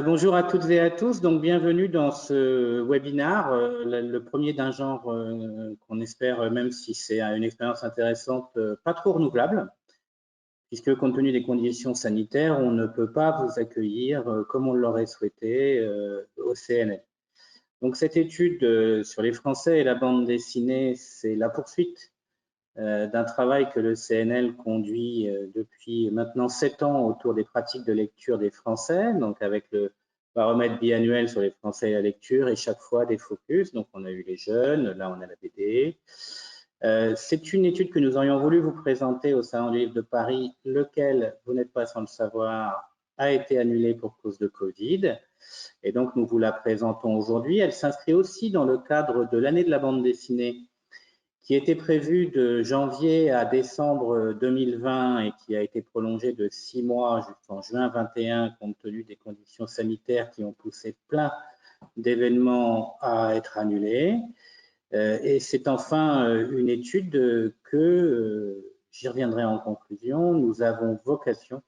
Bonjour à toutes et à tous, donc bienvenue dans ce webinaire, le premier d'un genre qu'on espère, même si c'est une expérience intéressante, pas trop renouvelable, puisque compte tenu des conditions sanitaires, on ne peut pas vous accueillir comme on l'aurait souhaité au CNL. Donc cette étude sur les Français et la bande dessinée, c'est la poursuite d'un travail que le CNL conduit depuis maintenant 7 ans autour des pratiques de lecture des Français, donc avec le baromètre biannuel sur les Français et la lecture, et chaque fois des focus. Donc on a eu les jeunes, là on a la BD. C'est une étude que nous aurions voulu vous présenter au Salon du Livre de Paris, lequel, vous n'êtes pas sans le savoir, a été annulé pour cause de Covid. Et donc nous vous la présentons aujourd'hui. Elle s'inscrit aussi dans le cadre de l'année de la bande dessinée, qui était prévu de janvier à décembre 2020 et qui a été prolongé de 6 mois jusqu'en juin 2021 compte tenu des conditions sanitaires qui ont poussé plein d'événements à être annulés. Et c'est enfin une étude que, j'y reviendrai en conclusion, nous avons vocation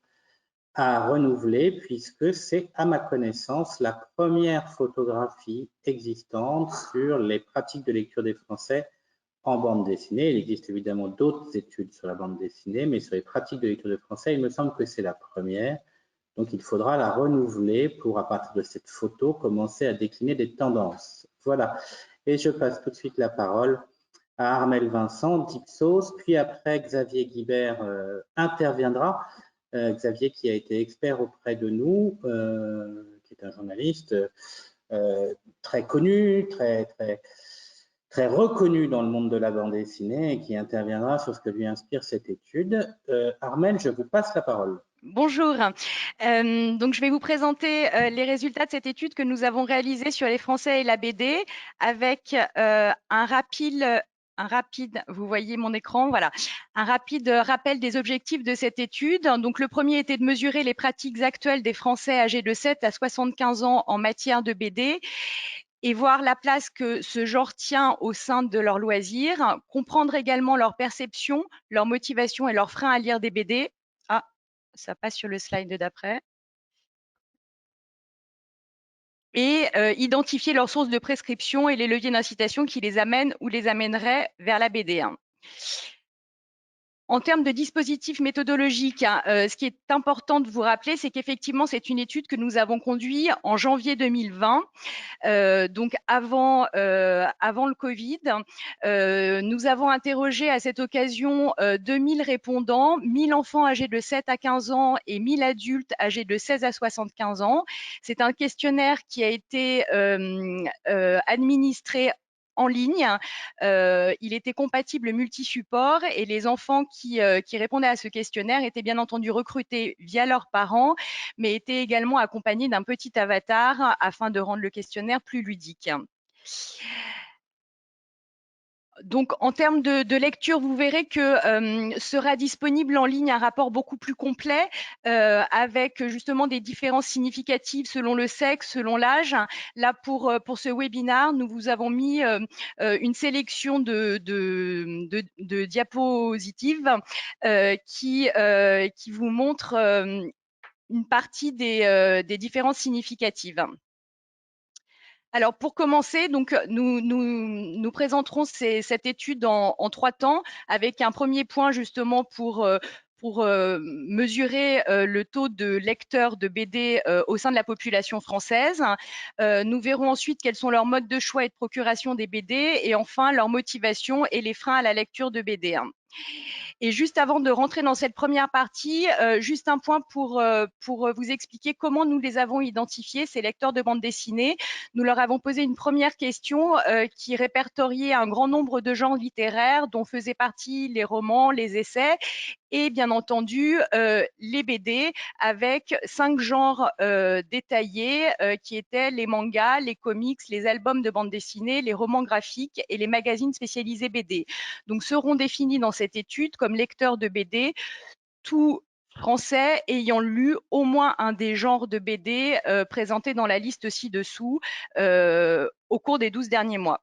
à renouveler puisque c'est, à ma connaissance, la première photographie existante sur les pratiques de lecture des Français en bande dessinée. Il existe évidemment d'autres études sur la bande dessinée, mais sur les pratiques de lecture de français, il me semble que c'est la première. Donc, il faudra la renouveler pour, à partir de cette photo, commencer à décliner des tendances. Voilà. Et je passe tout de suite la parole à Armel Vincent d'Ipsos, puis après Xavier Guibert interviendra. Xavier qui a été expert auprès de nous, qui est un journaliste très connu, très reconnu dans le monde de la bande dessinée et qui interviendra sur ce que lui inspire cette étude. Armel, je vous passe la parole. Bonjour. Donc, je vais vous présenter les résultats de cette étude que nous avons réalisée sur les Français et la BD avec un rapide, vous voyez mon écran, voilà, un rapide rappel des objectifs de cette étude. Donc, le premier était de mesurer les pratiques actuelles des Français âgés de 7 à 75 ans en matière de BD et voir la place que ce genre tient au sein de leurs loisirs, comprendre également leur perception, leur motivation et leurs freins à lire des BD. Ah, ça passe sur le slide d'après. Et identifier leurs sources de prescription et les leviers d'incitation qui les amènent ou les amèneraient vers la BD. En termes de dispositifs méthodologiques, ce qui est important de vous rappeler, c'est qu'effectivement, c'est une étude que nous avons conduite en janvier 2020, donc avant le Covid. Nous avons interrogé à cette occasion 2000 répondants, 1000 enfants âgés de 7 à 15 ans et 1000 adultes âgés de 16 à 75 ans. C'est un questionnaire qui a été administré en ligne. Il était compatible multi-support et les enfants qui répondaient à ce questionnaire étaient bien entendu recrutés via leurs parents, mais étaient également accompagnés d'un petit avatar afin de rendre le questionnaire plus ludique. Donc, en termes de lecture, vous verrez que sera disponible en ligne un rapport beaucoup plus complet avec justement des différences significatives selon le sexe, selon l'âge. Là, pour ce webinaire, nous vous avons mis une sélection de diapositives qui vous montrent une partie des différences significatives. Alors, pour commencer, donc, nous présenterons cette étude en 3 temps, avec un premier point justement pour mesurer le taux de lecteurs de BD au sein de la population française. Nous verrons ensuite quels sont leurs modes de choix et de procuration des BD, et enfin leur motivation et les freins à la lecture de BD. Et juste avant de rentrer dans cette première partie, juste un point pour vous expliquer comment nous les avons identifiés, ces lecteurs de bande dessinée. Nous leur avons posé une première question qui répertoriait un grand nombre de genres littéraires dont faisaient partie les romans, les essais et bien entendu les BD avec 5 genres détaillés qui étaient les mangas, les comics, les albums de bande dessinée, les romans graphiques et les magazines spécialisés BD. Donc seront définis dans cette étude comme lecteurs de BD tout Français ayant lu au moins un des genres de BD présentés dans la liste ci-dessous au cours des 12 derniers mois.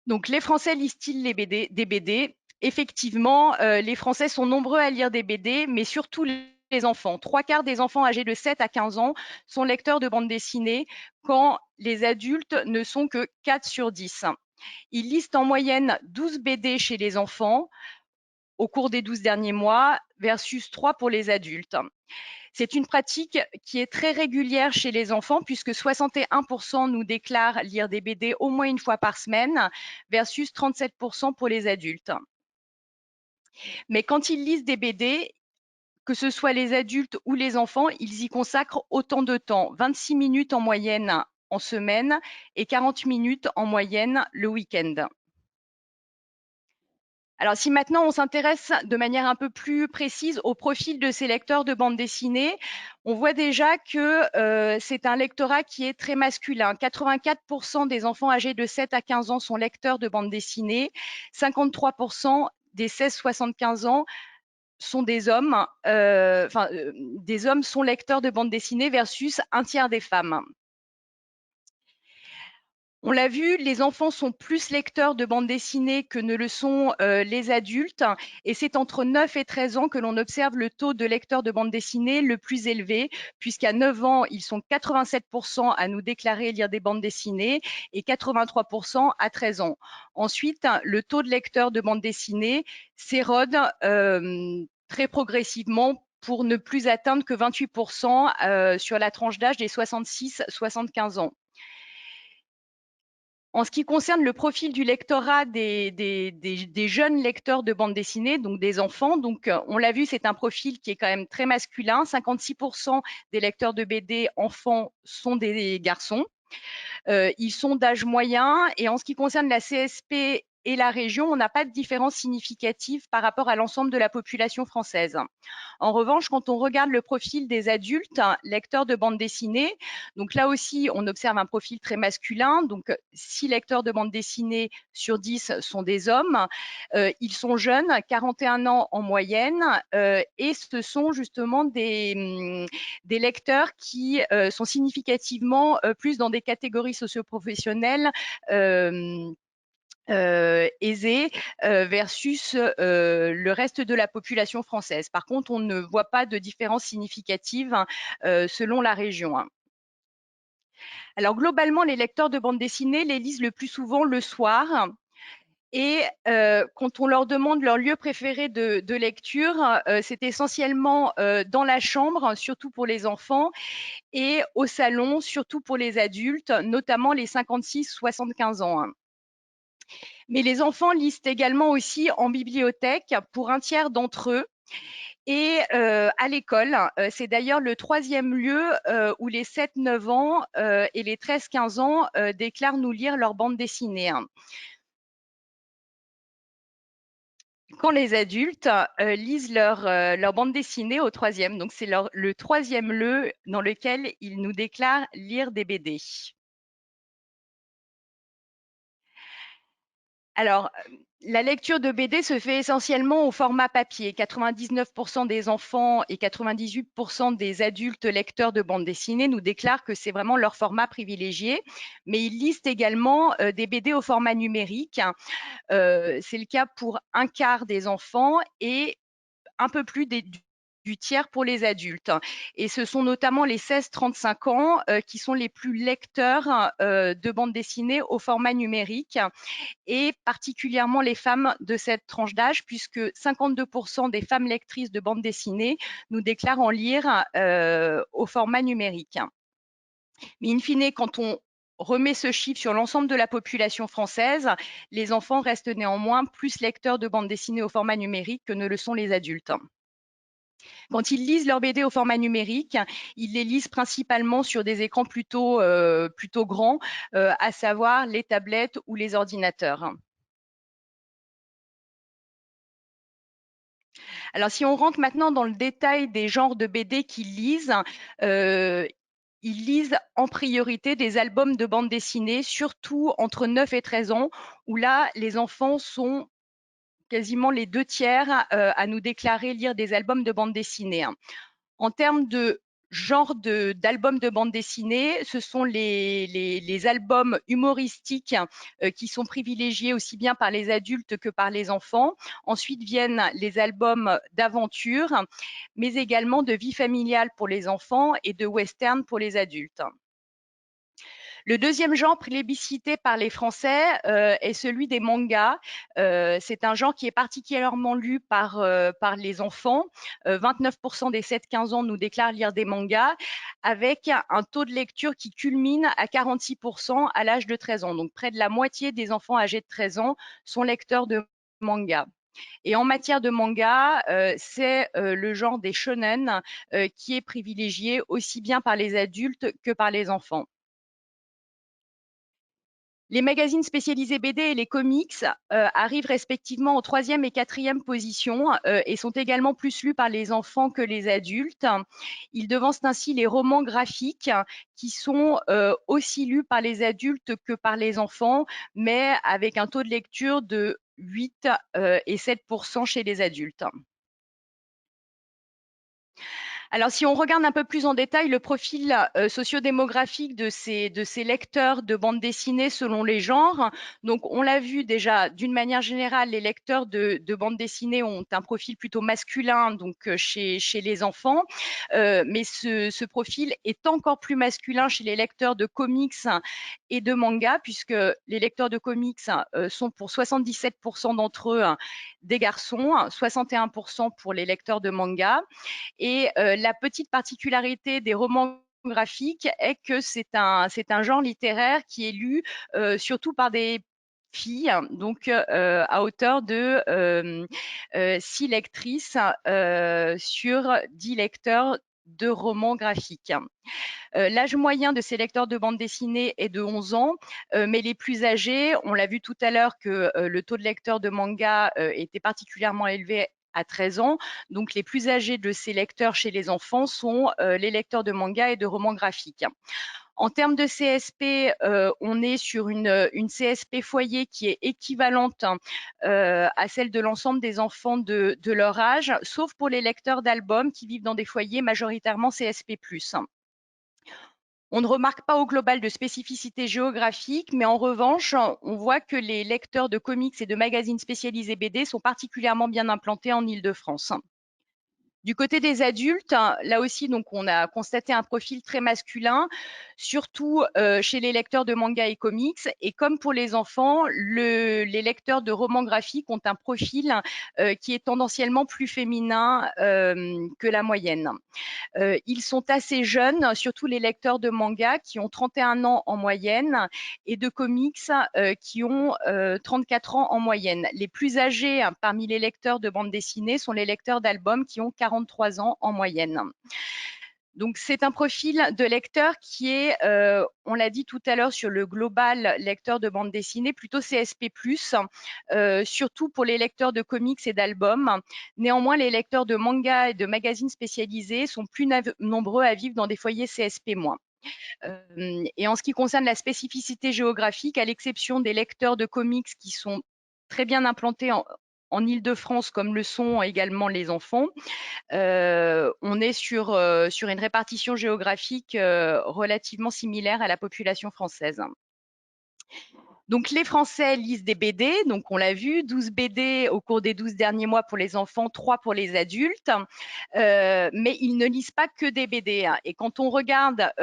Donc les Français lisent-ils des BD? Effectivement, les Français sont nombreux à lire des BD, mais surtout les enfants. 3/4 des enfants âgés de 7 à 15 ans sont lecteurs de bande dessinée, quand les adultes ne sont que 4 sur 10. Ils lisent en moyenne 12 BD chez les enfants au cours des 12 derniers mois versus 3 pour les adultes. C'est une pratique qui est très régulière chez les enfants, puisque 61% nous déclarent lire des BD au moins une fois par semaine versus 37% pour les adultes. Mais quand ils lisent des BD, que ce soit les adultes ou les enfants, ils y consacrent autant de temps, 26 minutes en moyenne en semaine et 40 minutes en moyenne le week-end. Alors, si maintenant on s'intéresse de manière un peu plus précise au profil de ces lecteurs de bande dessinée, on voit déjà que c'est un lectorat qui est très masculin. 84% des enfants âgés de 7 à 15 ans sont lecteurs de bande dessinée, 53% des 16-75 ans sont des hommes, des hommes sont lecteurs de bande dessinée versus un tiers des femmes. On l'a vu, les enfants sont plus lecteurs de bande dessinée que ne le sont les adultes, et c'est entre 9 et 13 ans que l'on observe le taux de lecteurs de bande dessinée le plus élevé, puisqu'à 9 ans, ils sont 87% à nous déclarer lire des bandes dessinées et 83% à 13 ans. Ensuite, le taux de lecteurs de bande dessinée s'érode très progressivement pour ne plus atteindre que 28% sur la tranche d'âge des 66-75 ans. En ce qui concerne le profil du lectorat des jeunes lecteurs de bande dessinée, donc des enfants, donc on l'a vu, c'est un profil qui est quand même très masculin. 56% des lecteurs de BD enfants sont des garçons. Ils sont d'âge moyen, et en ce qui concerne la CSP et la région, on n'a pas de différence significative par rapport à l'ensemble de la population française. En revanche, quand on regarde le profil des adultes lecteurs de bande dessinée, donc là aussi, on observe un profil très masculin. Donc, 6 lecteurs de bande dessinée sur 10 sont des hommes. Ils sont jeunes, 41 ans en moyenne, et ce sont justement des lecteurs qui sont significativement plus dans des catégories socioprofessionnelles aisées versus le reste de la population française. Par contre, on ne voit pas de différence significative selon la région. Alors globalement, les lecteurs de bande dessinée les lisent le plus souvent le soir. Et quand on leur demande leur lieu préféré de lecture, c'est essentiellement dans la chambre, surtout pour les enfants, et au salon, surtout pour les adultes, notamment les 56-75 ans. Mais les enfants lisent également aussi en bibliothèque pour un tiers d'entre eux. Et à l'école, c'est d'ailleurs le 3e lieu où les 7-9 ans et les 13-15 ans déclarent nous lire leur bande dessinée. Quand les adultes lisent leur bande dessinée au 3e, donc c'est le 3e lieu dans lequel ils nous déclarent lire des BD. Alors, la lecture de BD se fait essentiellement au format papier. 99% des enfants et 98% des adultes lecteurs de bande dessinée nous déclarent que c'est vraiment leur format privilégié, mais ils lisent également des BD au format numérique. C'est le cas pour un quart des enfants et un peu plus du tiers pour les adultes. Et ce sont notamment les 16-35 ans qui sont les plus lecteurs de bande dessinée au format numérique, et particulièrement les femmes de cette tranche d'âge, puisque 52% des femmes lectrices de bande dessinée nous déclarent en lire au format numérique. Mais in fine, quand on remet ce chiffre sur l'ensemble de la population française, les enfants restent néanmoins plus lecteurs de bande dessinée au format numérique que ne le sont les adultes. Quand ils lisent leurs BD au format numérique, ils les lisent principalement sur des écrans plutôt grands, à savoir les tablettes ou les ordinateurs. Alors, si on rentre maintenant dans le détail des genres de BD qu'ils lisent, ils lisent en priorité des albums de bande dessinée, surtout entre 9 et 13 ans, où là, les enfants sont quasiment les 2 tiers à nous déclarer lire des albums de bande dessinée. En termes de genre d'albums de bande dessinée, ce sont les albums humoristiques qui sont privilégiés aussi bien par les adultes que par les enfants. Ensuite viennent les albums d'aventure, mais également de vie familiale pour les enfants et de western pour les adultes. Le deuxième genre plébiscité par les Français est celui des mangas. C'est un genre qui est particulièrement lu par les enfants. 29% des 7-15 ans nous déclarent lire des mangas, avec un taux de lecture qui culmine à 46% à l'âge de 13 ans. Donc près de la moitié des enfants âgés de 13 ans sont lecteurs de mangas. Et en matière de manga, c'est le genre des shonen qui est privilégié aussi bien par les adultes que par les enfants. Les magazines spécialisés BD et les comics arrivent respectivement en 3e et 4e position et sont également plus lus par les enfants que les adultes. Ils devancent ainsi les romans graphiques qui sont aussi lus par les adultes que par les enfants, mais avec un taux de lecture de 8 et 7% chez les adultes. Alors, si on regarde un peu plus en détail le profil sociodémographique de ces lecteurs de bande dessinée selon les genres, donc on l'a vu déjà, d'une manière générale, les lecteurs de bande dessinée ont un profil plutôt masculin, donc chez les enfants, mais ce profil est encore plus masculin chez les lecteurs de comics et de mangas, puisque les lecteurs de comics sont pour 77% d'entre eux des garçons, 61% pour les lecteurs de mangas. Et la petite particularité des romans graphiques est que c'est un genre littéraire qui est lu surtout par des filles, donc à hauteur de 6 lectrices sur 10 lecteurs de romans graphiques. L'âge moyen de ces lecteurs de bande dessinée est de 11 ans, mais les plus âgés, on l'a vu tout à l'heure que le taux de lecteurs de manga était particulièrement élevé à 13 ans. Donc, les plus âgés de ces lecteurs chez les enfants sont les lecteurs de manga et de romans graphiques. En termes de CSP, on est sur une CSP foyer qui est équivalente à celle de l'ensemble des enfants de leur âge, sauf pour les lecteurs d'albums qui vivent dans des foyers majoritairement CSP+. On ne remarque pas au global de spécificité géographique, mais en revanche, on voit que les lecteurs de comics et de magazines spécialisés BD sont particulièrement bien implantés en Île-de-France. Du côté des adultes, là aussi, donc, on a constaté un profil très masculin, surtout chez les lecteurs de manga et comics. Et comme pour les enfants, les lecteurs de romans graphiques ont un profil qui est tendanciellement plus féminin que la moyenne. Ils sont assez jeunes, surtout les lecteurs de manga qui ont 31 ans en moyenne et de comics qui ont 34 ans en moyenne. Les plus âgés parmi les lecteurs de bande dessinée sont les lecteurs d'albums qui ont 43 ans en moyenne. Donc, c'est un profil de lecteur qui est, on l'a dit tout à l'heure sur le global lecteur de bande dessinée, plutôt CSP+, surtout pour les lecteurs de comics et d'albums. Néanmoins, les lecteurs de manga et de magazines spécialisés sont plus nombreux à vivre dans des foyers CSP-. Et en ce qui concerne la spécificité géographique, à l'exception des lecteurs de comics qui sont très bien implantés en Île-de-France, comme le sont également les enfants, on est sur une répartition géographique relativement similaire à la population française. Donc, les Français lisent des BD, donc on l'a vu, 12 BD au cours des 12 derniers mois pour les enfants, 3 pour les adultes, mais ils ne lisent pas que des BD. Et quand on regarde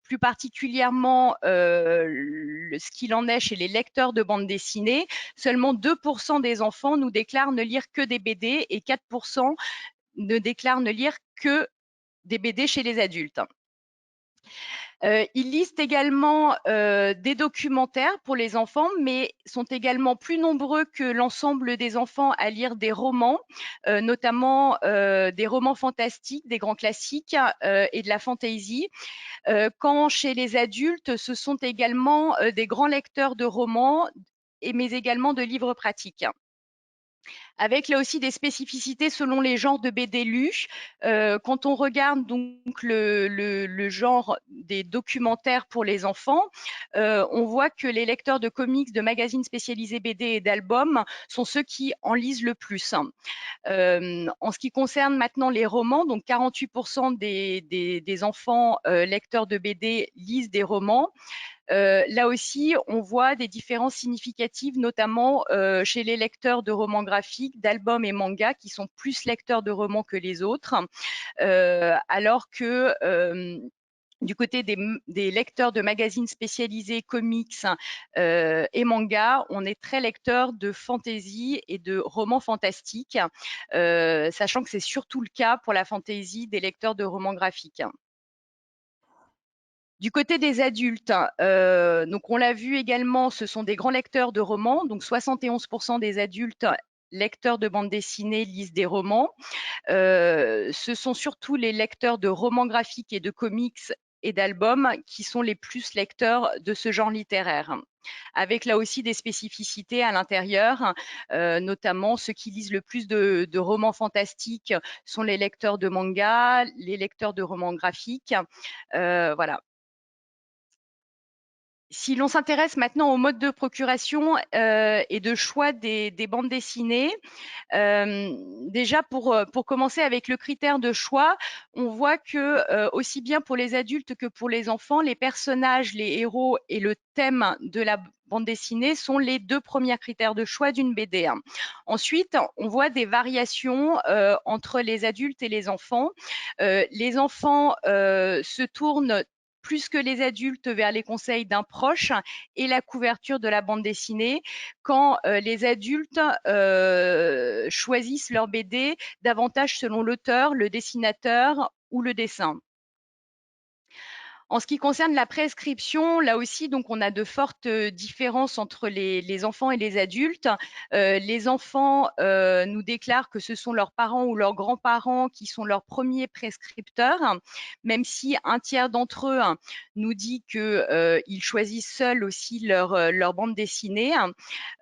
plus particulièrement ce qu'il en est chez les lecteurs de bande dessinée, seulement 2% des enfants nous déclarent ne lire que des BD et 4% ne déclarent ne lire que des BD chez les adultes. Ils lisent également des documentaires pour les enfants, mais sont également plus nombreux que l'ensemble des enfants à lire des romans, notamment des romans fantastiques, des grands classiques et de la fantasy. Quand chez les adultes, ce sont également des grands lecteurs de romans, mais également de livres pratiques. avec là aussi des spécificités selon les genres de BD lus. Quand on regarde donc le genre des documentaires pour les enfants, on voit que les lecteurs de comics, de magazines spécialisés BD et d'albums sont ceux qui en lisent le plus. En ce qui concerne maintenant les romans, donc 48% des enfants lecteurs de BD lisent des romans. Là aussi, on voit des différences significatives, notamment chez les lecteurs de romans graphiques, d'albums et mangas, qui sont plus lecteurs de romans que les autres, alors que du côté des lecteurs de magazines spécialisés, comics et mangas, on est très lecteurs de fantasy et de romans fantastiques, sachant que c'est surtout le cas pour la fantasy des lecteurs de romans graphiques. Du côté des adultes, donc on l'a vu également, ce sont des grands lecteurs de romans. Donc 71% des adultes lecteurs de bande dessinée lisent des romans. Ce sont surtout les lecteurs de romans graphiques et de comics et d'albums qui sont les plus lecteurs de ce genre littéraire, avec là aussi des spécificités à l'intérieur, notamment ceux qui lisent le plus de romans fantastiques sont les lecteurs de mangas, les lecteurs de romans graphiques. Voilà. Si l'on s'intéresse maintenant au mode de procuration et de choix des bandes dessinées, déjà pour commencer avec le critère de choix, on voit que aussi bien pour les adultes que pour les enfants, les personnages, les héros et le thème de la bande dessinée sont les deux premiers critères de choix d'une BD. Ensuite, on voit des variations entre les adultes et les enfants. Les enfants se tournent plus que les adultes vers les conseils d'un proche et la couverture de la bande dessinée, quand les adultes choisissent leur BD davantage selon l'auteur, le dessinateur ou le dessin. En ce qui concerne la prescription, là aussi, donc on a de fortes différences entre les enfants et les adultes. Les enfants nous déclarent que ce sont leurs parents ou leurs grands-parents qui sont leurs premiers prescripteurs, même si un tiers d'entre eux nous dit qu'ils choisissent seuls aussi leur bande dessinée,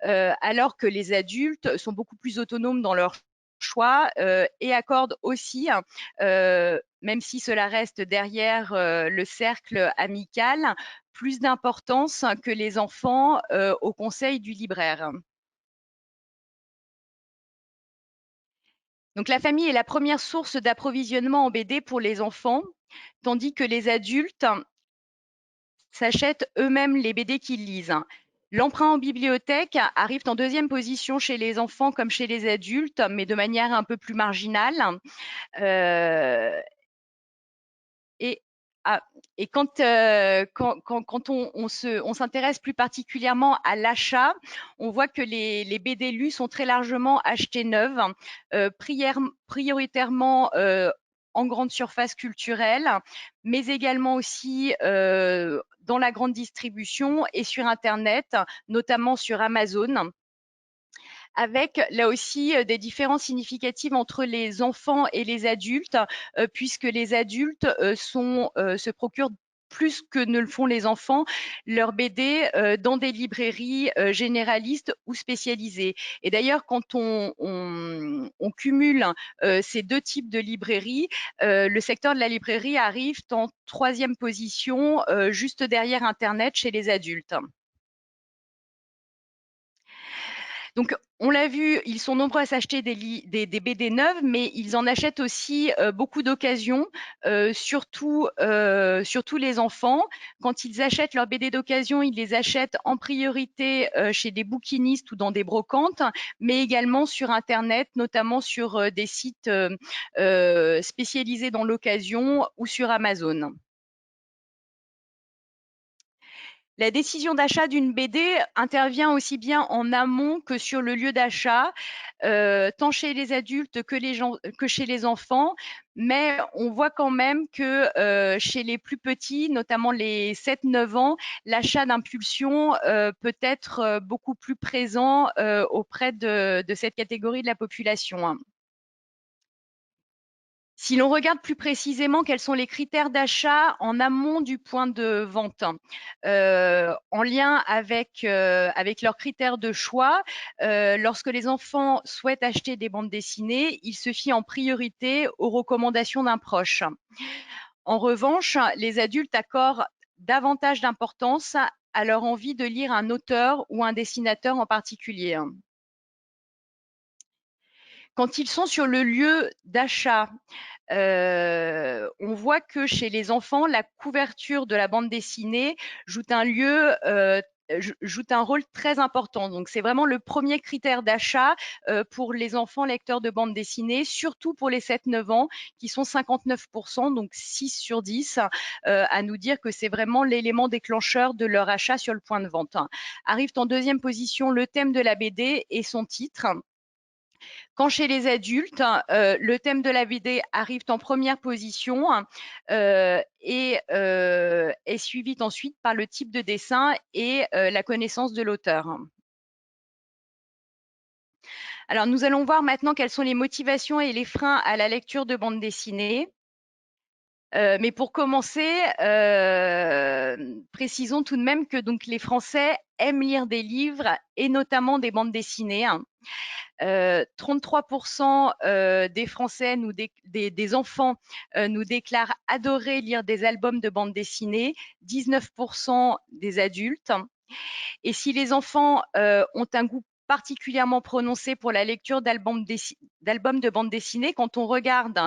alors que les adultes sont beaucoup plus autonomes dans leur choix et accordent aussi, même si cela reste derrière le cercle amical, plus d'importance que les enfants au conseil du libraire. Donc la famille est la première source d'approvisionnement en BD pour les enfants, tandis que les adultes s'achètent eux-mêmes les BD qu'ils lisent. L'emprunt en bibliothèque arrive en deuxième position chez les enfants comme chez les adultes, mais de manière un peu plus marginale. Euh, et, ah, et quand on s'intéresse plus particulièrement à l'achat, on voit que les BD lus sont très largement achetés neuves, prioritairement en grande surface culturelle, mais également aussi dans la grande distribution et sur Internet, notamment sur Amazon, avec là aussi des différences significatives entre les enfants et les adultes, puisque les adultes se procurent plus que ne le font les enfants, leurs BD dans des librairies généralistes ou spécialisées. Et d'ailleurs, quand on cumule ces deux types de librairies, le secteur de la librairie arrive en troisième position, juste derrière Internet chez les adultes. Donc, on l'a vu, ils sont nombreux à s'acheter des BD neuves, mais ils en achètent aussi beaucoup d'occasions, surtout les enfants. Quand ils achètent leurs BD d'occasion, ils les achètent en priorité chez des bouquinistes ou dans des brocantes, mais également sur Internet, notamment sur des sites spécialisés dans l'occasion ou sur Amazon. La décision d'achat d'une BD intervient aussi bien en amont que sur le lieu d'achat, tant chez les adultes que chez les enfants. Mais on voit quand même que chez les plus petits, notamment les 7-9 ans, l'achat d'impulsion peut être beaucoup plus présent auprès de cette catégorie de la population. Si l'on regarde plus précisément quels sont les critères d'achat en amont du point de vente, en lien avec leurs critères de choix, lorsque les enfants souhaitent acheter des bandes dessinées, ils se fient en priorité aux recommandations d'un proche. En revanche, les adultes accordent davantage d'importance à leur envie de lire un auteur ou un dessinateur en particulier. Quand ils sont sur le lieu d'achat, on voit que chez les enfants, la couverture de la bande dessinée joue un rôle très important. Donc, c'est vraiment le premier critère d'achat pour les enfants lecteurs de bande dessinée, surtout pour les 7-9 ans, qui sont 59%, donc 6 sur 10, à nous dire que c'est vraiment l'élément déclencheur de leur achat sur le point de vente. Arrive en deuxième position le thème de la BD et son titre. Quand chez les adultes, le thème de la BD arrive en première position et est suivi ensuite par le type de dessin et la connaissance de l'auteur. Alors, nous allons voir maintenant quelles sont les motivations et les freins à la lecture de bande dessinée. Mais pour commencer, précisons tout de même que donc, les Français aiment lire des livres et notamment des bandes dessinées. 33% des Français, des enfants, nous déclarent adorer lire des albums de bande dessinée, 19% des adultes. Et si les enfants ont un goût particulièrement prononcé pour la lecture d'albums de bande dessinée, quand on regarde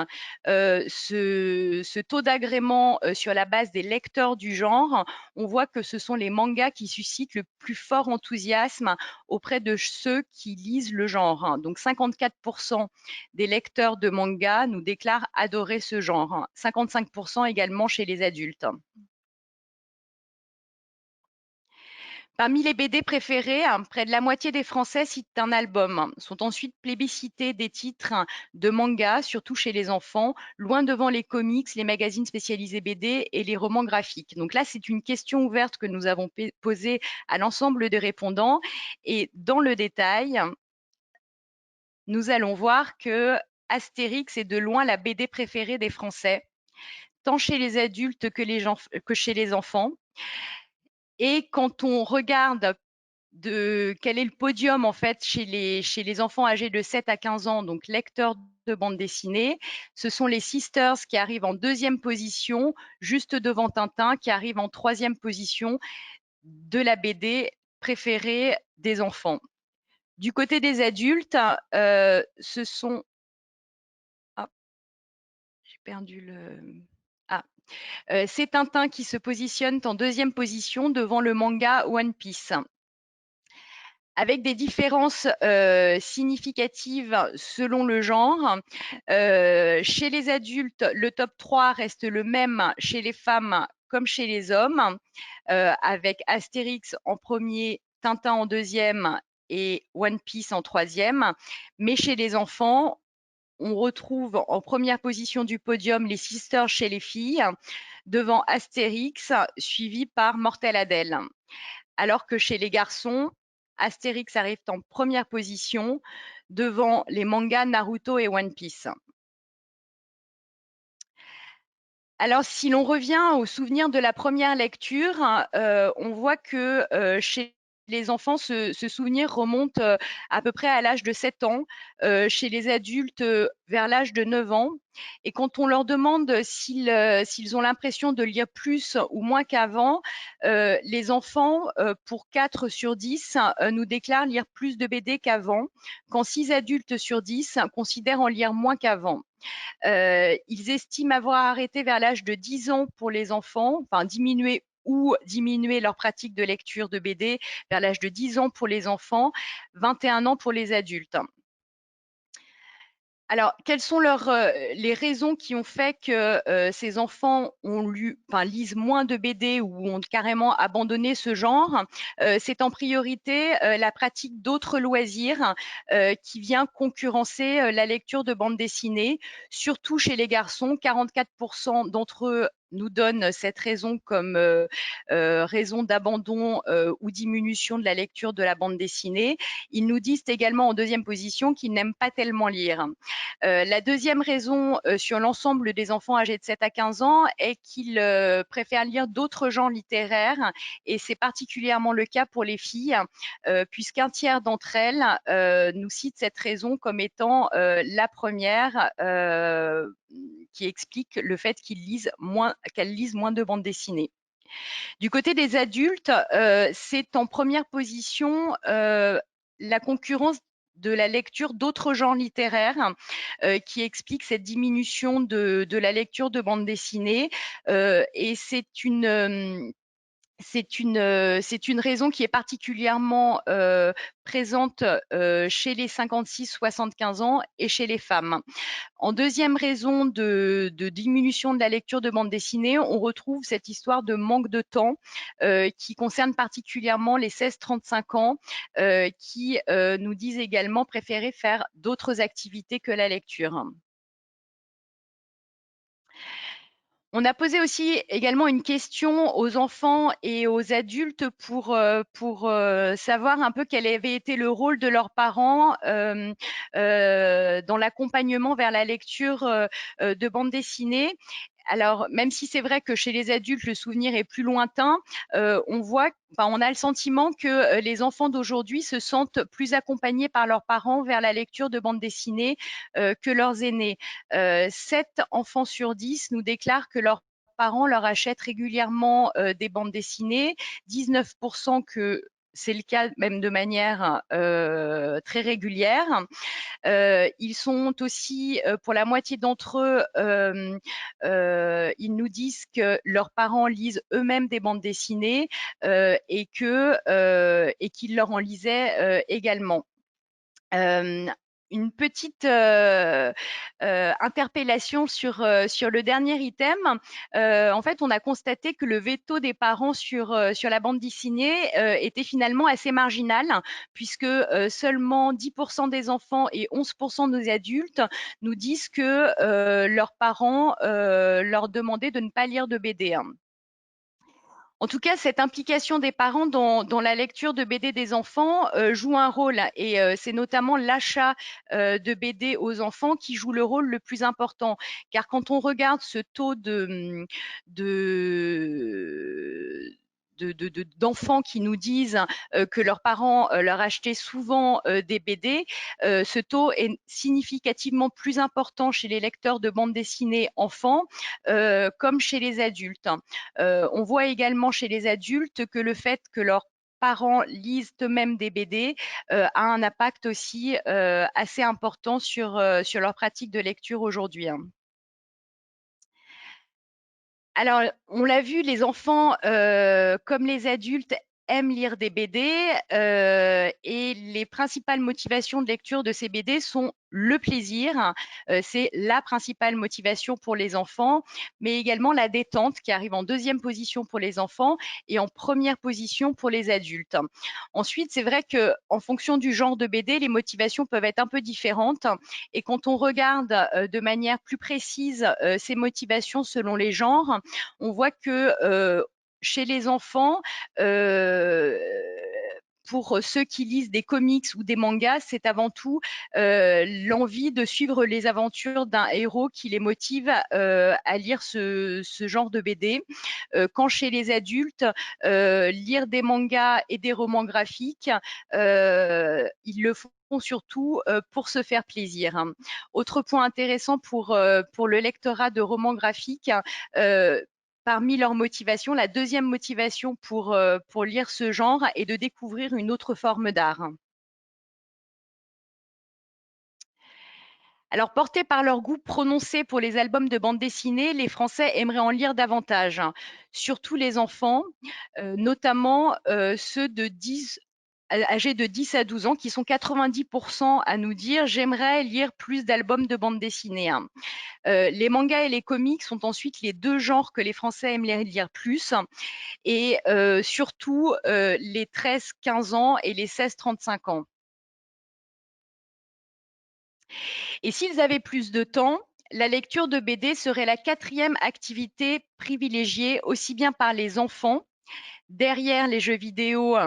ce taux d'agrément sur la base des lecteurs du genre, on voit que ce sont les mangas qui suscitent le plus fort enthousiasme auprès de ceux qui lisent le genre. Donc 54% des lecteurs de manga nous déclarent adorer ce genre, 55% également chez les adultes. Parmi les BD préférés, près de la moitié des Français citent un album. Sont ensuite plébiscités des titres de manga, surtout chez les enfants, loin devant les comics, les magazines spécialisés BD et les romans graphiques. Donc là, c'est une question ouverte que nous avons posée à l'ensemble des répondants. Et dans le détail, nous allons voir que Astérix est de loin la BD préférée des Français, tant chez les adultes que chez les enfants. Et quand on regarde quel est le podium en fait chez les enfants âgés de 7 à 15 ans, donc lecteurs de bande dessinée, ce sont les Sisters qui arrivent en deuxième position, juste devant Tintin, qui arrive en troisième position de la BD préférée des enfants. Du côté des adultes, ce sont... Ah, j'ai perdu le... Ah, c'est Tintin qui se positionne en deuxième position devant le manga One Piece. Avec des différences significatives selon le genre. Chez les adultes, le top 3 reste le même chez les femmes comme chez les hommes, avec Astérix en premier, Tintin en deuxième et One Piece en troisième. Mais chez les enfants, on retrouve en première position du podium les Sisters chez les filles, devant Astérix, suivi par Mortel Adèle. Alors que chez les garçons, Astérix arrive en première position devant les mangas Naruto et One Piece. Alors, si l'on revient au souvenir de la première lecture, on voit que chez les enfants, ce souvenir remonte à peu près à l'âge de 7 ans, chez les adultes vers l'âge de 9 ans. Et quand on leur demande s'ils ont l'impression de lire plus ou moins qu'avant, les enfants, pour 4 sur 10, nous déclarent lire plus de BD qu'avant, quand 6 adultes sur 10 considèrent en lire moins qu'avant. Ils estiment avoir arrêté vers l'âge de 10 ans pour les enfants, enfin diminuer leur pratique de lecture de BD vers l'âge de 10 ans pour les enfants, 21 ans pour les adultes. Alors, quelles sont les raisons qui ont fait que ces enfants lisent moins de BD ou ont carrément abandonné ce genre? C'est en priorité la pratique d'autres loisirs qui vient concurrencer la lecture de bande dessinée, surtout chez les garçons. 44% d'entre eux nous donnent cette raison comme raison d'abandon ou diminution de la lecture de la bande dessinée. Ils nous disent également en deuxième position qu'ils n'aiment pas tellement lire. La deuxième raison sur l'ensemble des enfants âgés de 7 à 15 ans est qu'ils préfèrent lire d'autres genres littéraires, et c'est particulièrement le cas pour les filles, puisqu'un tiers d'entre elles nous citent cette raison comme étant la première qui explique le fait qu'elles lisent moins de bandes dessinées. Du côté des adultes, c'est en première position la concurrence de la lecture d'autres genres littéraires qui explique cette diminution de la lecture de bandes dessinées. Et c'est une raison qui est particulièrement présente chez les 56-75 ans et chez les femmes. En deuxième raison de diminution de la lecture de bande dessinée, on retrouve cette histoire de manque de temps qui concerne particulièrement les 16-35 ans qui nous disent également préférer faire d'autres activités que la lecture. On a posé aussi également une question aux enfants et aux adultes pour savoir un peu quel avait été le rôle de leurs parents dans l'accompagnement vers la lecture de bande dessinée. Alors, même si c'est vrai que chez les adultes, le souvenir est plus lointain, on a le sentiment que les enfants d'aujourd'hui se sentent plus accompagnés par leurs parents vers la lecture de bande dessinée que leurs aînés. 7 enfants sur 10 nous déclarent que leurs parents leur achètent régulièrement des bandes dessinées, 19% que c'est le cas même de manière très régulière. Ils sont aussi, pour la moitié d'entre eux, ils nous disent que leurs parents lisent eux-mêmes des bandes dessinées et qu'ils leur en lisaient également. Une petite interpellation sur le dernier item. En fait, on a constaté que le veto des parents sur la bande dessinée était finalement assez marginal, puisque seulement 10% des enfants et 11% des adultes nous disent que leurs parents leur demandaient de ne pas lire de BD. En tout cas, cette implication des parents dans la lecture de BD des enfants joue un rôle, et c'est notamment l'achat de BD aux enfants qui joue le rôle le plus important. Car quand on regarde ce taux d'enfants qui nous disent que leurs parents leur achetaient souvent des BD, ce taux est significativement plus important chez les lecteurs de bande dessinée enfants comme chez les adultes. On voit également chez les adultes que le fait que leurs parents lisent eux-mêmes des BD a un impact aussi assez important sur leur pratique de lecture aujourd'hui. Alors, on l'a vu, les enfants comme les adultes aiment lire des BD et les principales motivations de lecture de ces BD sont le plaisir, c'est la principale motivation pour les enfants, mais également la détente qui arrive en deuxième position pour les enfants et en première position pour les adultes. Ensuite, c'est vrai que en fonction du genre de BD, les motivations peuvent être un peu différentes, et quand on regarde de manière plus précise ces motivations selon les genres, on voit que chez les enfants, pour ceux qui lisent des comics ou des mangas, c'est avant tout l'envie de suivre les aventures d'un héros qui les motive à lire ce genre de BD. Quand chez les adultes, lire des mangas et des romans graphiques, ils le font surtout pour se faire plaisir. Autre point intéressant pour le lectorat de romans graphiques, parmi leurs motivations, la deuxième motivation pour lire ce genre est de découvrir une autre forme d'art. Alors, portés par leur goût prononcé pour les albums de bande dessinée, les Français aimeraient en lire davantage, surtout les enfants, notamment ceux âgés de 10 à 12 ans, qui sont 90% à nous dire « j'aimerais lire plus d'albums de bande dessinée ». Les mangas et les comics sont ensuite les deux genres que les Français aiment lire plus, et surtout les 13-15 ans et les 16-35 ans. Et s'ils avaient plus de temps, la lecture de BD serait la 4e activité privilégiée aussi bien par les enfants, derrière les jeux vidéo,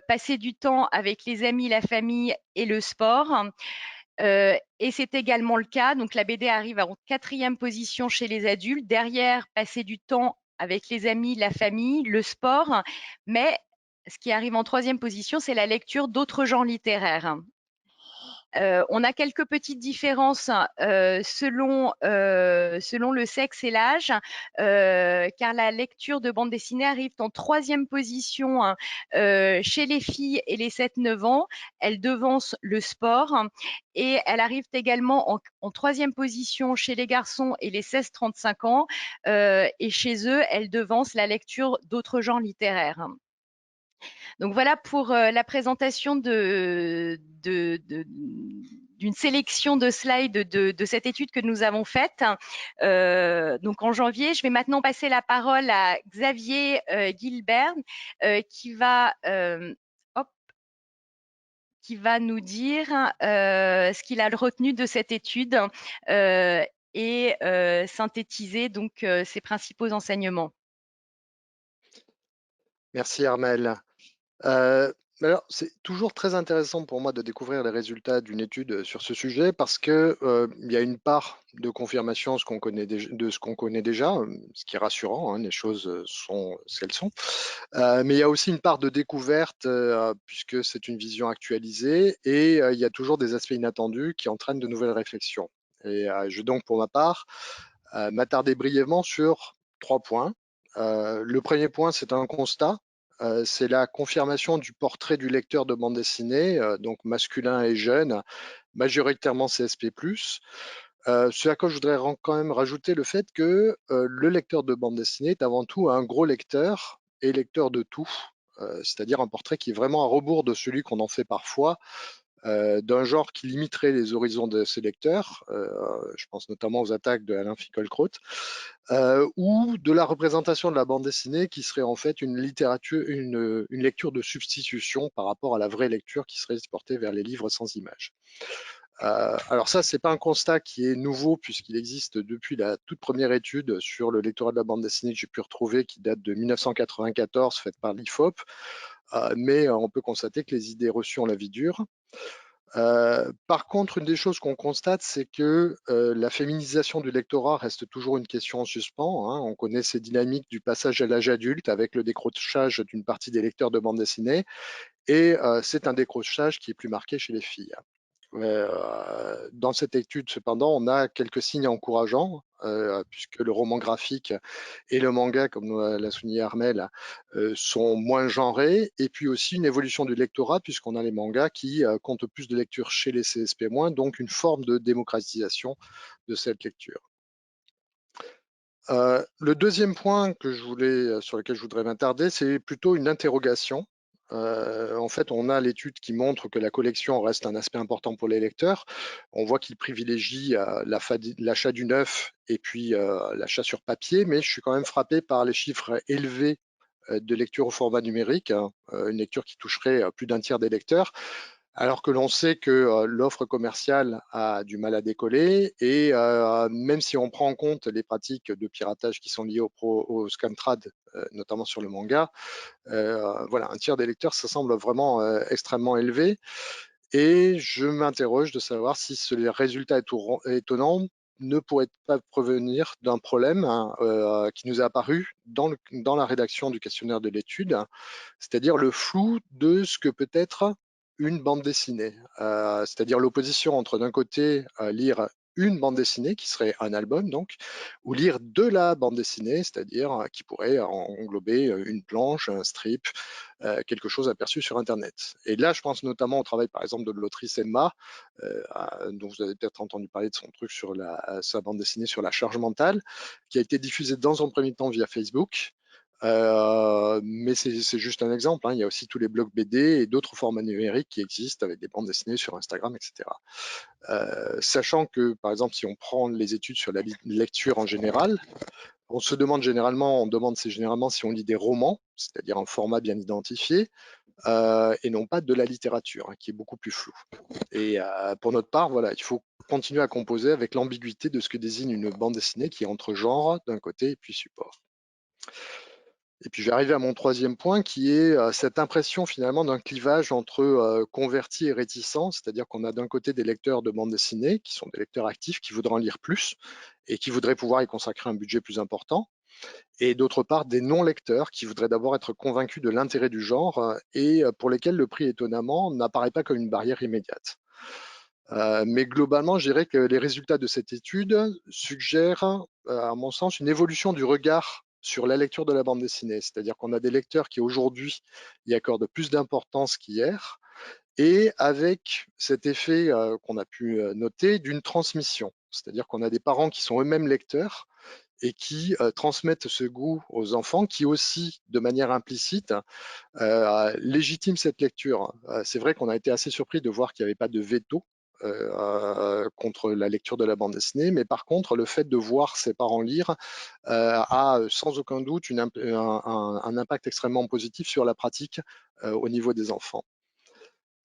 passer du temps avec les amis, la famille et le sport. Et c'est également le cas. Donc la BD arrive en 4e position chez les adultes. Derrière, passer du temps avec les amis, la famille, le sport. Mais ce qui arrive en 3e position, c'est la lecture d'autres genres littéraires. On a quelques petites différences selon le sexe et l'âge, car la lecture de bande dessinée arrive en 3e position chez les filles et les 7-9 ans. Elle devance le sport et elle arrive également en 3e position chez les garçons et les 16-35 ans. Et chez eux, elle devance la lecture d'autres genres littéraires. Donc voilà pour la présentation d'une sélection de slides de cette étude que nous avons faite. Donc en janvier, je vais maintenant passer la parole à Xavier Gilbert qui va nous dire ce qu'il a retenu de cette étude et synthétiser donc ses principaux enseignements. Merci Armelle. Alors, c'est toujours très intéressant pour moi de découvrir les résultats d'une étude sur ce sujet parce que il y a une part de confirmation de ce qu'on connaît déjà, ce qui est rassurant, hein, les choses sont ce qu'elles sont. Mais il y a aussi une part de découverte puisque c'est une vision actualisée et il y a toujours des aspects inattendus qui entraînent de nouvelles réflexions. Et je vais donc pour ma part m'attarder brièvement sur 3 points. Le premier point, c'est un constat. C'est la confirmation du portrait du lecteur de bande dessinée, donc masculin et jeune, majoritairement CSP+. Ce à quoi je voudrais quand même rajouter le fait que le lecteur de bande dessinée est avant tout un gros lecteur et lecteur de tout, c'est-à-dire un portrait qui est vraiment à rebours de celui qu'on en fait parfois, d'un genre qui limiterait les horizons de ses lecteurs, je pense notamment aux attaques de Alain Finkielkraut, ou de la représentation de la bande dessinée qui serait en fait une lecture de substitution par rapport à la vraie lecture qui serait portée vers les livres sans images. Alors ça, c'est pas un constat qui est nouveau puisqu'il existe depuis la toute première étude sur le lectorat de la bande dessinée que j'ai pu retrouver qui date de 1994, faite par l'IFOP, mais on peut constater que les idées reçues ont la vie dure. Par contre, une des choses qu'on constate, c'est que la féminisation du lectorat reste toujours une question en suspens, hein. On connaît ces dynamiques du passage à l'âge adulte avec le décrochage d'une partie des lecteurs de bande dessinée, et c'est un décrochage qui est plus marqué chez les filles. Dans cette étude, cependant, on a quelques signes encourageants, puisque le roman graphique et le manga, comme l'a souligné Armelle, sont moins genrés, et puis aussi une évolution du lectorat, puisqu'on a les mangas qui comptent plus de lecture chez les CSP-, donc une forme de démocratisation de cette lecture. Le deuxième point sur lequel je voudrais m'attarder, c'est plutôt une interrogation. En fait, on a l'étude qui montre que la collection reste un aspect important pour les lecteurs. On voit qu'ils privilégient l'achat du neuf et puis l'achat sur papier, mais je suis quand même frappé par les chiffres élevés de lecture au format numérique, hein, une lecture qui toucherait plus d'un tiers des lecteurs, alors que l'on sait que l'offre commerciale a du mal à décoller, et même si on prend en compte les pratiques de piratage qui sont liées au scamtrad, notamment sur le manga, voilà, un tiers des lecteurs, ça semble vraiment extrêmement élevé. Et je m'interroge de savoir si ce résultat étonnant ne pourrait pas provenir d'un problème, hein, qui nous est apparu dans la rédaction du questionnaire de l'étude, c'est-à-dire le flou de ce que peut être une bande dessinée, c'est-à-dire l'opposition entre d'un côté lire une bande dessinée qui serait un album donc, ou lire de la bande dessinée, c'est-à-dire qui pourrait englober une planche, un strip, quelque chose aperçu sur Internet. Et là, je pense notamment au travail, par exemple, de l'autrice Emma, dont vous avez peut-être entendu parler de son truc sur sa bande dessinée sur la charge mentale, qui a été diffusée dans un premier temps via Facebook. Mais c'est juste un exemple, hein. Il y a aussi tous les blogs BD et d'autres formats numériques qui existent avec des bandes dessinées sur Instagram, etc. Sachant que, par exemple, si on prend les études sur la lecture en général, on demande généralement si on lit des romans, c'est-à-dire un format bien identifié, et non pas de la littérature, hein, qui est beaucoup plus floue. Et pour notre part, voilà, il faut continuer à composer avec l'ambiguïté de ce que désigne une bande dessinée qui est entre genre d'un côté et puis support. Et puis je vais arriver à mon troisième point qui est cette impression finalement d'un clivage entre convertis et réticents, c'est-à-dire qu'on a d'un côté des lecteurs de bande dessinée qui sont des lecteurs actifs qui voudraient en lire plus et qui voudraient pouvoir y consacrer un budget plus important, et d'autre part des non-lecteurs qui voudraient d'abord être convaincus de l'intérêt du genre et pour lesquels le prix étonnamment n'apparaît pas comme une barrière immédiate. Mais globalement, je dirais que les résultats de cette étude suggèrent, à mon sens, une évolution du regard sur la lecture de la bande dessinée. C'est-à-dire qu'on a des lecteurs qui aujourd'hui y accordent plus d'importance qu'hier, et avec cet effet qu'on a pu noter d'une transmission. C'est-à-dire qu'on a des parents qui sont eux-mêmes lecteurs et qui transmettent ce goût aux enfants, qui aussi, de manière implicite, légitiment cette lecture. C'est vrai qu'on a été assez surpris de voir qu'il n'y avait pas de veto contre la lecture de la bande dessinée, mais par contre, le fait de voir ses parents lire a sans aucun doute un impact extrêmement positif sur la pratique au niveau des enfants.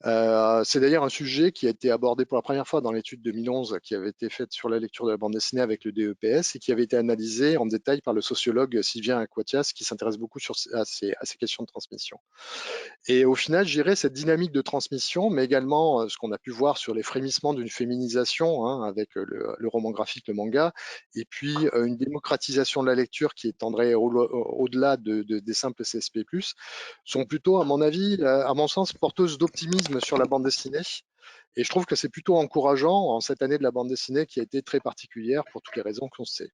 C'est d'ailleurs un sujet qui a été abordé pour la première fois dans l'étude 2011 qui avait été faite sur la lecture de la bande dessinée avec le DEPS et qui avait été analysé en détail par le sociologue Sylvien Aquatias qui s'intéresse beaucoup à ces questions de transmission. Et au final, je dirais cette dynamique de transmission, mais également ce qu'on a pu voir sur les frémissements d'une féminisation hein, avec le roman graphique, le manga, et puis une démocratisation de la lecture qui étendrait au-delà des simples CSP+, sont plutôt, à mon avis, à mon sens, porteuses d'optimisme sur la bande dessinée. Et je trouve que c'est plutôt encourageant en cette année de la bande dessinée qui a été très particulière pour toutes les raisons qu'on sait.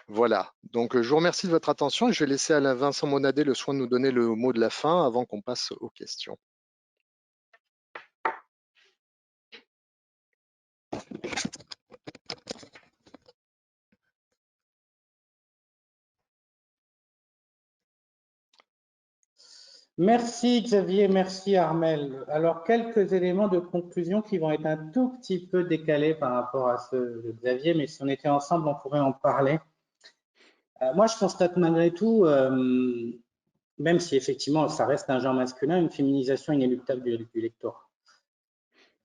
Voilà, donc je vous remercie de votre attention et je vais laisser à Vincent Monadé le soin de nous donner le mot de la fin avant qu'on passe aux questions. Merci Xavier, merci Armel. Alors, quelques éléments de conclusion qui vont être un tout petit peu décalés par rapport à ceux de Xavier, mais si on était ensemble, on pourrait en parler. Moi, je constate malgré tout, même si effectivement ça reste un genre masculin, une féminisation inéluctable du lectorat.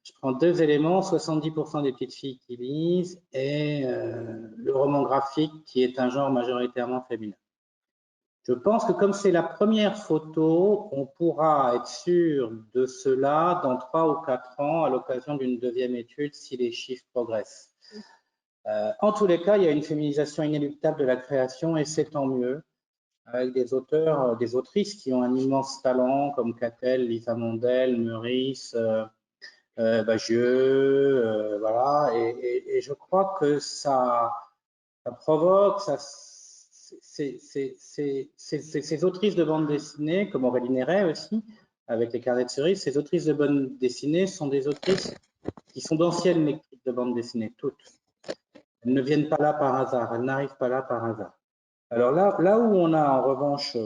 Je prends deux éléments, 70% des petites filles qui lisent et le roman graphique qui est un genre majoritairement féminin. Je pense que comme c'est la première photo, on pourra être sûr de cela dans 3 ou 4 ans à l'occasion d'une deuxième étude si les chiffres progressent. En tous les cas, il y a une féminisation inéluctable de la création et c'est tant mieux, avec des auteurs, des autrices qui ont un immense talent comme Catel, Lisa Mondel, Meurice, Bagieux, voilà. Et je crois que ça provoque, ces autrices de bande dessinée, comme Aurélie Néret aussi, avec les carnets de cerises, ces autrices de bande dessinée sont des autrices qui sont d'anciennes lectrices de bande dessinée, toutes. Elles ne viennent pas là par hasard, elles n'arrivent pas là par hasard. Alors là où on a en revanche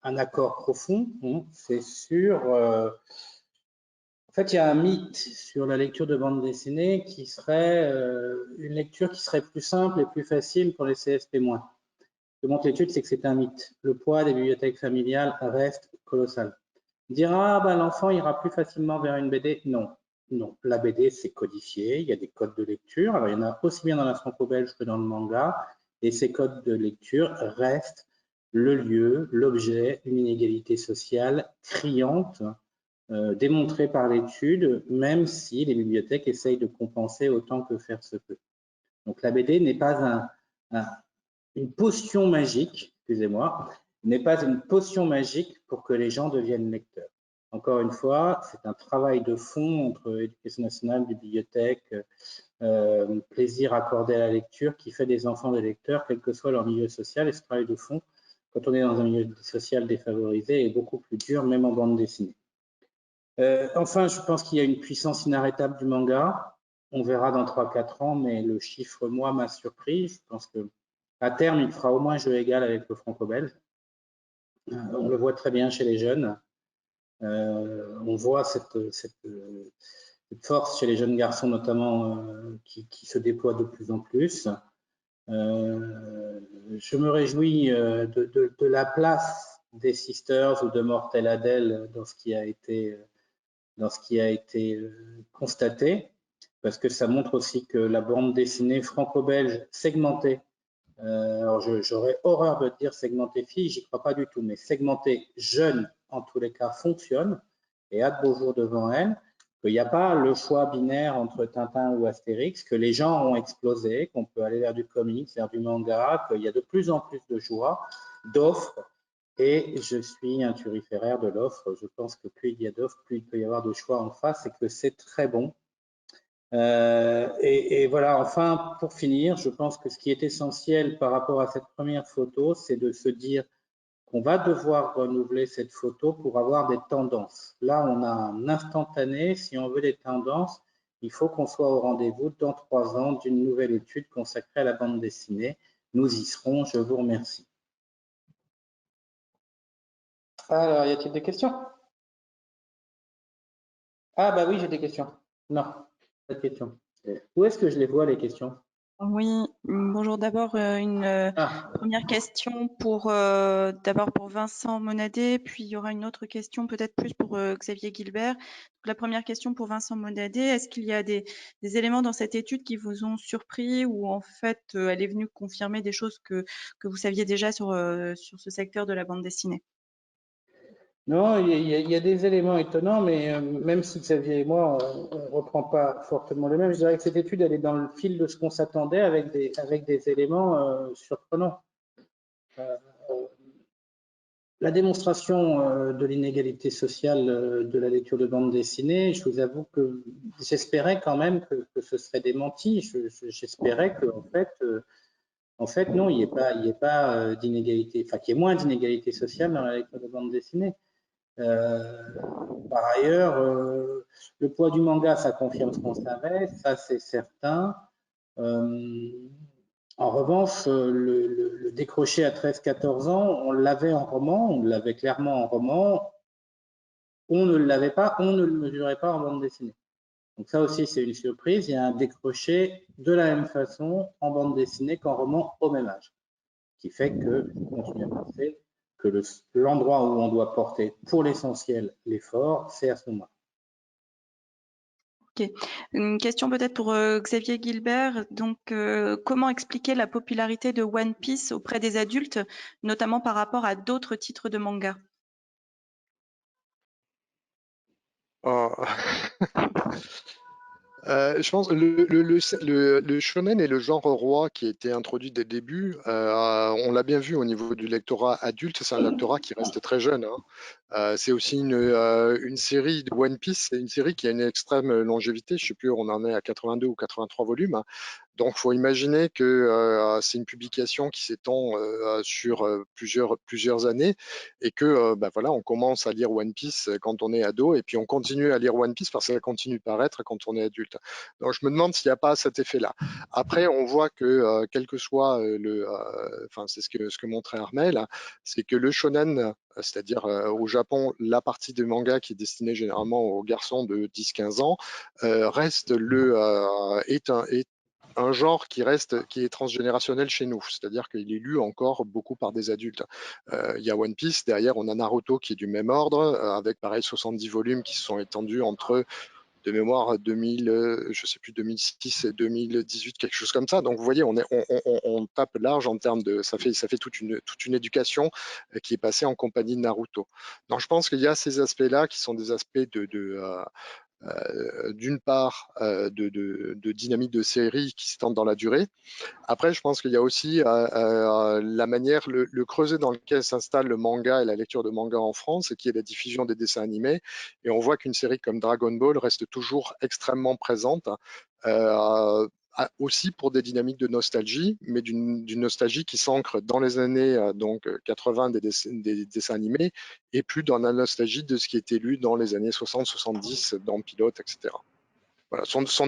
un accord profond, c'est sur... en fait, il y a un mythe sur la lecture de bande dessinée qui serait une lecture qui serait plus simple et plus facile pour les CSP-. Ce que montre l'étude, c'est que c'est un mythe. Le poids des bibliothèques familiales reste colossal. Dire, ah, ben, l'enfant ira plus facilement vers une BD. Non, non. La BD, c'est codifié. Il y a des codes de lecture. Alors, il y en a aussi bien dans la franco-belge que dans le manga. Et ces codes de lecture restent le lieu, l'objet d'une inégalité sociale criante, démontrée par l'étude, même si les bibliothèques essayent de compenser autant que faire se peut. Donc, la BD n'est pas une potion magique, excusez-moi, n'est pas une potion magique pour que les gens deviennent lecteurs. Encore une fois, c'est un travail de fond entre éducation nationale, bibliothèque, plaisir accordé à la lecture qui fait des enfants des lecteurs, quel que soit leur milieu social. Et ce travail de fond, quand on est dans un milieu social défavorisé, est beaucoup plus dur, même en bande dessinée. Enfin, je pense qu'il y a une puissance inarrêtable du manga. On verra dans 3-4 ans, mais le chiffre, moi, m'a surpris. Je pense que à terme, il fera au moins jeu égal avec le franco-belge. On le voit très bien chez les jeunes. On voit cette force chez les jeunes garçons, notamment, qui se déploie de plus en plus. Je me réjouis de la place des Sisters ou de Mortel Adèle dans ce qui a été constaté, parce que ça montre aussi que la bande dessinée franco-belge segmentée, alors j'aurais horreur de dire segmentée fille, j'y crois pas du tout, mais segmentée jeune en tous les cas fonctionne et a de beaux jours devant elle, qu'il n'y a pas le choix binaire entre Tintin ou Astérix, que les gens ont explosé, qu'on peut aller vers du comics, vers du manga, qu'il y a de plus en plus de choix, d'offres, et je suis un turiféraire de l'offre. Je pense que plus il y a d'offres, plus il peut y avoir de choix en face et que c'est très bon. Et voilà, enfin, pour finir, je pense que ce qui est essentiel par rapport à cette première photo, c'est de se dire qu'on va devoir renouveler cette photo pour avoir des tendances. Là, on a un instantané. Si on veut des tendances, il faut qu'on soit au rendez-vous dans 3 ans d'une nouvelle étude consacrée à la bande dessinée. Nous y serons. Je vous remercie. Alors, y a-t-il des questions? Ah bah oui, j'ai des questions. Non, pas de questions. Où est-ce que je les vois, les questions? Oui, bonjour. D'abord, une première question d'abord pour Vincent Monadé, puis il y aura une autre question peut-être plus pour Xavier Guilbert. Donc, la première question pour Vincent Monadé, est-ce qu'il y a des éléments dans cette étude qui vous ont surpris ou en fait elle est venue confirmer des choses que vous saviez déjà sur ce secteur de la bande dessinée? Non, il y a des éléments étonnants, mais même si Xavier et moi, on ne reprend pas fortement les mêmes, je dirais que cette étude, elle est dans le fil de ce qu'on s'attendait avec des éléments surprenants. La démonstration de l'inégalité sociale de la lecture de bande dessinée, je vous avoue que j'espérais quand même que ce serait démenti. J'espérais qu'en fait, non, il n'y ait pas d'inégalité, enfin qu'il y ait moins d'inégalité sociale dans la lecture de bande dessinée. Par ailleurs, le poids du manga, ça confirme ce qu'on savait, ça c'est certain. En revanche, le décrocher à 13-14 ans, on l'avait en roman, on l'avait clairement en roman, on ne l'avait pas, on ne le mesurait pas en bande dessinée. Donc ça aussi, c'est une surprise, il y a un décroché de la même façon en bande dessinée qu'en roman au même âge, qui fait que je continue à penser que l'endroit où on doit porter pour l'essentiel l'effort, c'est à ce moment-là. Ok. Une question peut-être pour Xavier Guilbert. Donc, comment expliquer la popularité de One Piece auprès des adultes, notamment par rapport à d'autres titres de manga? Oh. Je pense le shonen est le genre roi qui a été introduit dès le début. On l'a bien vu au niveau du lectorat adulte, c'est un lectorat qui reste très jeune, hein. C'est aussi une série de One Piece, c'est une série qui a une extrême longévité. Je ne sais plus, on en est à 82 ou 83 volumes, hein. Donc, faut imaginer que c'est une publication qui s'étend sur plusieurs années et que bah, voilà, on commence à lire One Piece quand on est ado et puis on continue à lire One Piece parce qu'elle continue de paraître quand on est adulte. Donc, je me demande s'il n'y a pas cet effet-là. Après, on voit que quel que soit enfin, c'est ce que montrait Armel, c'est que le shonen, c'est-à-dire au Japon, la partie de manga qui est destinée généralement aux garçons de 10-15 ans, est un genre qui est transgénérationnel chez nous, c'est-à-dire qu'il est lu encore beaucoup par des adultes. Il y a One Piece, derrière on a Naruto qui est du même ordre, avec pareil 70 volumes qui se sont étendus entre de mémoire 2000, je sais plus 2006 et 2018, quelque chose comme ça. Donc vous voyez, on tape large en termes de, ça fait toute une éducation qui est passée en compagnie de Naruto. Donc je pense qu'il y a ces aspects-là qui sont des aspects d'une part de dynamique de série qui s'étendent dans la durée. Après, je pense qu'il y a aussi la manière, le creuset dans lequel s'installe le manga et la lecture de manga en France, et qui est la diffusion des dessins animés. Et on voit qu'une série comme Dragon Ball reste toujours extrêmement présente. Aussi pour des dynamiques de nostalgie, mais d'une nostalgie qui s'ancre dans les années 80 des dessins animés et plus dans la nostalgie de ce qui était lu dans les années 60-70 dans Pilote, etc. Voilà, ce sont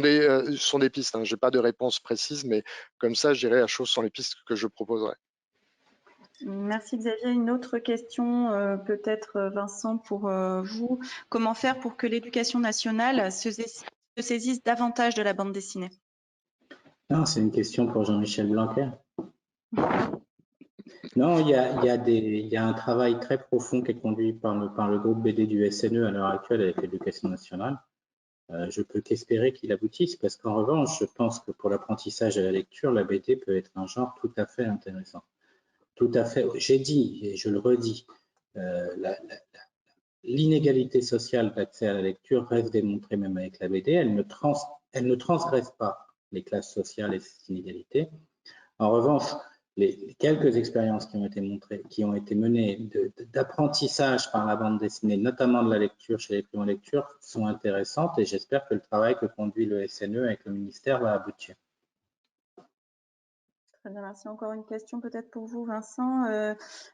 des pistes, hein. Je n'ai pas de réponse précise, mais comme ça, j'irai à chose sur les pistes que je proposerai. Merci Xavier. Une autre question, peut-être Vincent, pour vous. Comment faire pour que l'éducation nationale se saisisse davantage de la bande dessinée? Non, c'est une question pour Jean-Michel Blanquer. Non, il y a un travail très profond qui est conduit par le groupe BD du SNE à l'heure actuelle avec l'Éducation nationale. Je peux qu'espérer qu'il aboutisse parce qu'en revanche, je pense que pour l'apprentissage et la lecture, la BD peut être un genre tout à fait intéressant. Tout à fait. J'ai dit, et je le redis, l'inégalité sociale d'accès à la lecture reste démontrée même avec la BD. Elle ne transgresse pas les classes sociales et ces inégalités. En revanche, les quelques expériences qui ont été menées d'apprentissage par la bande dessinée, notamment de la lecture chez les primo-lectures, sont intéressantes et j'espère que le travail que conduit le SNE avec le ministère va aboutir. Très bien, merci. Encore une question peut-être pour vous, Vincent.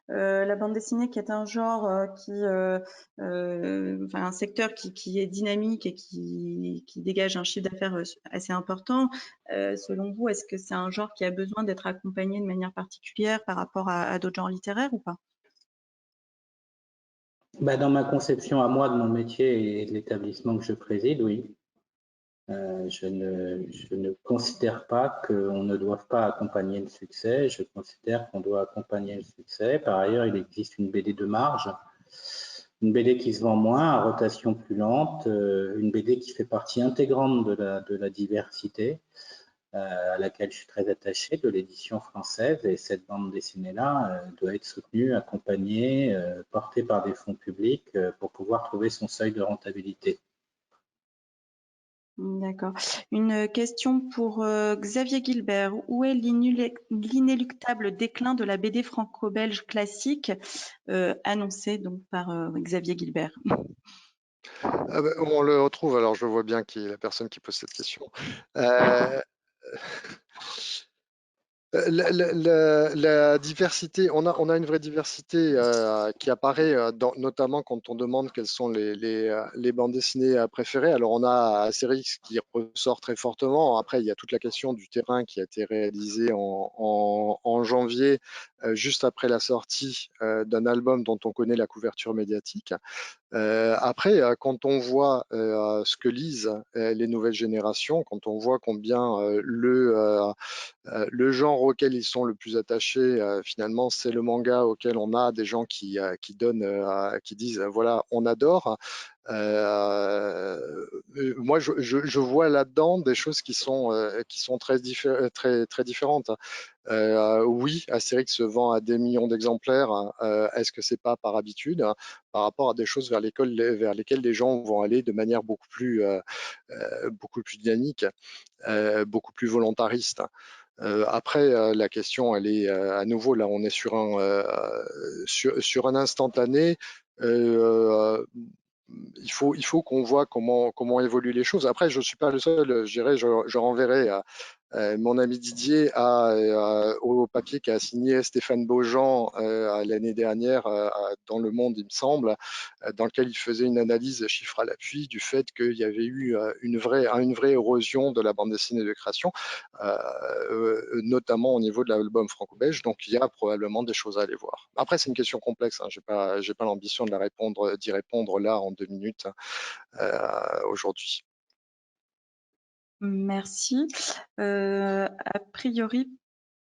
La bande dessinée qui est un genre enfin, un secteur qui est dynamique et qui dégage un chiffre d'affaires assez important. Selon vous, est-ce que c'est un genre qui a besoin d'être accompagné de manière particulière par rapport à d'autres genres littéraires ou pas? Dans ma conception à moi de mon métier et de l'établissement que je préside, oui. Je ne considère pas qu'on ne doive pas accompagner le succès. Je considère qu'on doit accompagner le succès. Par ailleurs, il existe une BD de marge, une BD qui se vend moins, à rotation plus lente, une BD qui fait partie intégrante de la diversité, à laquelle je suis très attaché, de l'édition française. Et cette bande dessinée-là doit être soutenue, accompagnée, portée par des fonds publics pour pouvoir trouver son seuil de rentabilité. D'accord. Une question pour Xavier Gilbert. Où est l'inéluctable déclin de la BD franco-belge classique annoncé donc par Xavier Gilbert? On le retrouve, alors je vois bien qui est la personne qui pose cette question. La diversité, on a une vraie diversité qui apparaît notamment quand on demande quelles sont les bandes dessinées préférées. Alors on a Astérix qui ressort très fortement. Après, il y a toute la question du terrain qui a été réalisé en janvier, juste après la sortie d'un album dont on connaît la couverture médiatique. Après, quand on voit ce que lisent les nouvelles générations, quand on voit combien le genre auquel ils sont le plus attachés, finalement, c'est le manga auquel on a des gens qui disent voilà, on adore. Moi, je vois là-dedans des choses qui sont très différentes. Oui, Astérix se vend à des millions d'exemplaires. Est-ce que c'est pas par habitude par rapport à des choses vers lesquelles les gens vont aller de manière beaucoup plus dynamique, beaucoup plus volontariste? Après, la question, elle est à nouveau, là, on est sur un instantané. Il faut qu'on voit comment évoluent les choses. Après, je ne suis pas le seul. Je renverrai mon ami Didier au papier qu'a signé Stéphane Beaujean l'année dernière dans Le Monde, il me semble, dans lequel il faisait une analyse chiffre à l'appui du fait qu'il y avait eu une vraie érosion de la bande dessinée de création, notamment au niveau de l'album franco-belge. Donc il y a probablement des choses à aller voir. Après, c'est une question complexe. J'ai pas l'ambition d'y répondre là en 2 minutes aujourd'hui. Merci. A priori,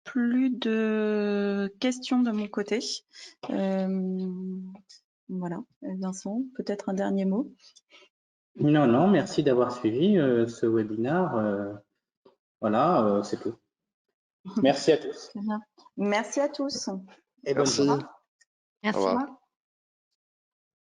plus de questions de mon côté. Voilà, Vincent, peut-être un dernier mot. Non, merci d'avoir suivi ce webinaire. Voilà, c'est tout. Merci à tous. Merci à tous. Et bonne journée. Merci. Au revoir.